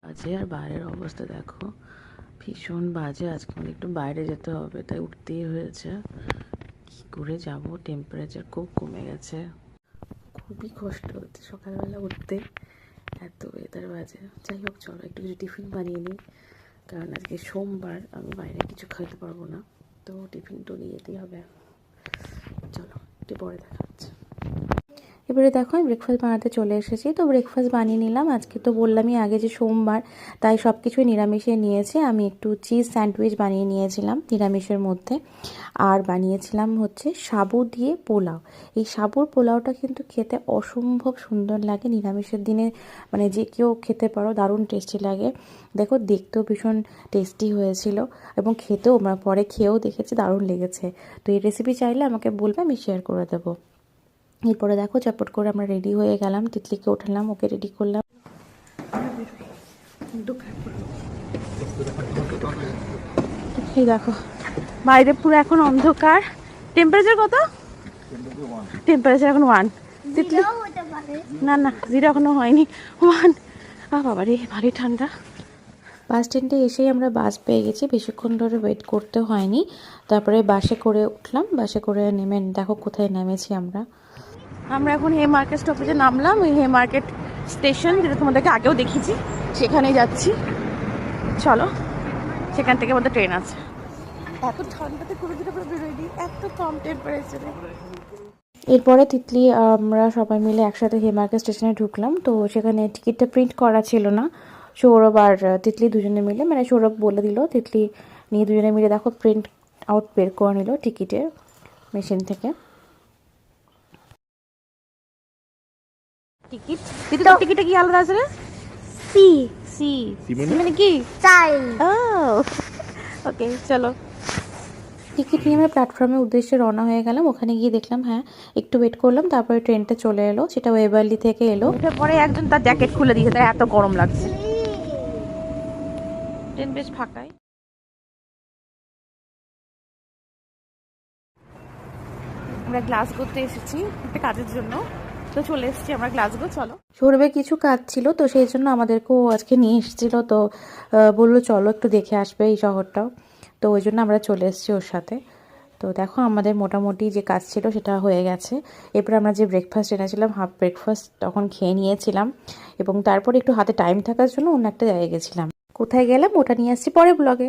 বাজে আর বাইরের অবস্থা দেখো, ভীষণ বাজে। আজকে আমাকে একটু বাইরে যেতে হবে, তাই উঠতেই হয়েছে। কী করে যাব, টেম্পারেচার খুব কমে গেছে, খুবই কষ্ট হচ্ছে সকালবেলা উঠতে, এত ওয়েদার বাজে। যাই হোক, চলো একটু কিছু টিফিন বানিয়ে নিই, কারণ আজকে সোমবার, আমি বাইরে কিছু খাইতে পারবো না, তো টিফিন তো নিয়ে যেতেই হবে। চলো একটু পরে দেখা হচ্ছে। এবারে দেখো আমি ব্রেকফাস্ট বানাতে চলে এসেছি। তো ব্রেকফাস্ট বানিয়ে নিলাম। আজকে তো বললামই আগে যে সোমবার, তাই সব কিছুই নিরামিষে নিয়েছি। আমি একটু চিজ স্যান্ডউইচ বানিয়ে নিয়েছিলাম নিরামিষের মধ্যে, আর বানিয়েছিলাম হচ্ছে সাবু দিয়ে পোলাও। এই সাবুর পোলাওটা কিন্তু খেতে অসম্ভব সুন্দর লাগে নিরামিষের দিনে, মানে যে কেউ খেতে পারো, দারুণ টেস্টি লাগে। দেখো দেখতেও ভীষণ টেস্টি হয়েছিল, এবং খেতেও আমরা পরে খেয়েও দেখেছি দারুণ লেগেছে। তো এই রেসিপি চাইলে আমাকে বলবে, আমি শেয়ার করে দেবো। এরপরে দেখো চটপট করে আমরা রেডি হয়ে গেলাম, তিতলিকে উঠালাম, ওকে রেডি করলাম। এই দেখো বাইরে পুরো এখন অন্ধকার। টেম্পারেচার কত? টেম্পারেচার এখন 1। তিতলি না না, 0 এখনো হয়নি, 1। বাবা রে, ভারী ঠান্ডা। বাস স্ট্যান্ডে এসেই আমরা বাস পেয়ে গেছি, বেশিক্ষণ ধরে ওয়েট করতে হয়নি। তারপরে বাসে করে উঠলাম, বাসে করে নেমে দেখো কোথায় নেমেছি আমরা। আমরা এখন হে মার্কেট স্টপেজে নামলাম। ওই হে মার্কেট স্টেশন, যেটা তোমাদেরকে আগেও দেখিয়েছি, সেখানেই যাচ্ছি। চলো, সেখান থেকে আমাদের ট্রেন আছে। এত ঠান্ডাতে কোনো দিন আমরা বেরোয়নি, এত কম টেম্পারেচারে। এরপরে তিতলি আমরা সবাই মিলে একসাথে হে মার্কেট স্টেশনে ঢুকলাম। তো সেখানে টিকিটটা প্রিন্ট করা ছিল না। সৌরভ আর তিতলি দুজনে মিলে, মানে সৌরভ বলে দিল, তিতলি নিয়ে দুজনে মিলে দেখো প্রিন্ট আউট বের করে নিল টিকিটের মেশিন থেকে। টিকিট দিদি, তো টিকিটে কি আলাদা আছে রে? সি সি সি মানে কি? চাই। ও ওকে, চলো। টিকিট নিয়ে আমরা প্ল্যাটফর্মের উদ্দেশ্যে রওনা হয়ে গেলাম। ওখানে গিয়ে দেখলাম, হ্যাঁ একটু ওয়েট করলাম, তারপরে ট্রেনটা চলে এলো। সেটা ওয়েবার্লি থেকে এলো। উঠে পরে একজন তার জ্যাকেট খুলে দিয়েছে, তাই এত গরম লাগছে। ট্রেন বেশ ফাঁকাই। আমরা গ্লাসগোতে এসেছি একটা কাজের জন্য, তো চলে এসেছি আমরা গ্লাসগো। চলো, সৌরভের কিছু কাজ ছিল, তো সেই জন্য আমাদেরকেও আজকে নিয়ে এসেছিল। তো বললো চলো একটু দেখে আসবে এই শহরটাও, তো ওই জন্য আমরা চলে এসেছি ওর সাথে। তো দেখো আমাদের মোটামুটি যে কাজ ছিল সেটা হয়ে গেছে। এরপর আমরা যে ব্রেকফাস্ট এনেছিলাম, হাফ ব্রেকফাস্ট তখন খেয়ে নিয়েছিলাম, এবং তারপর একটু হাতে টাইম থাকার জন্য অন্য একটা জায়গায় গেছিলাম। কোথায় গেলাম ওটা নিয়ে আসছি পরে ব্লগে।